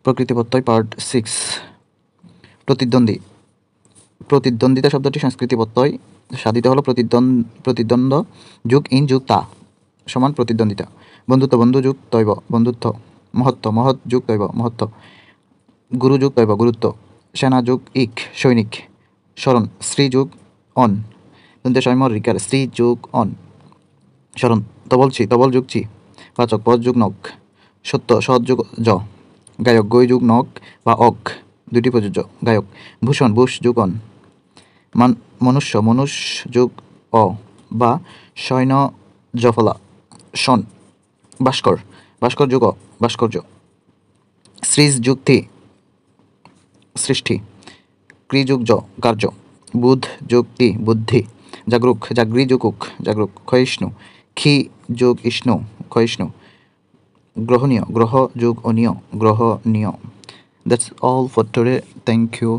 প্রকৃতি প্রত্যয় পার্ট 6। প্রতিদ্বন্দ্বী। প্রতিদ্বন্দ্বিতা শব্দটি সংস্কৃতি প্রত্যয়, সাধিত হলো প্রতিদ্বন্দ্ব যুগ ইন যুগ তা সমান প্রতিদ্বন্দ্বিতা। বন্ধুত্ব, বন্ধু যুগ তৈব বন্ধুত্ব। মহত্ব, মহৎ যুগ তৈব মহত্ব। গুরু যুগ তৈব গুরুত্ব। সেনা যুগ ইক সৈনিক। স্মরণ, শ্রী যুগ অন। দন্তে সৈমর রিকার শ্রী যুগ অন স্মরণ। তবলছি, তবল যুগ চি। পাচক, পদ যুগ নক। সত্য, সৎ যুগ জ। গায়ক, গৈ যুগ নক বা অক, দুটি প্রযোজ্য। গায়ক। ভূষণ, বুশ যুগ অন। মনুষ্য, মনুষ যুগ অ বা সৈন্য জফলা শন। ভাস্কর, ভাস্কর যুগ অ ভাস্কর্য। সৃজ যুগ থি সৃষ্টি। ক্রি যুগ জ কার্য। বুধ যুগ ই বুদ্ধি। জাগরুক, জাগরি যুগ উক জাগরুক। ক্ষয়িষ্ণু, ক্ষি যুগ ইষ্ণু ক্ষয়িষ্ণু। গ্রহণীয়, গ্রহ যুগ অনীয় গ্রহণীয়। That's all for today. Thank you.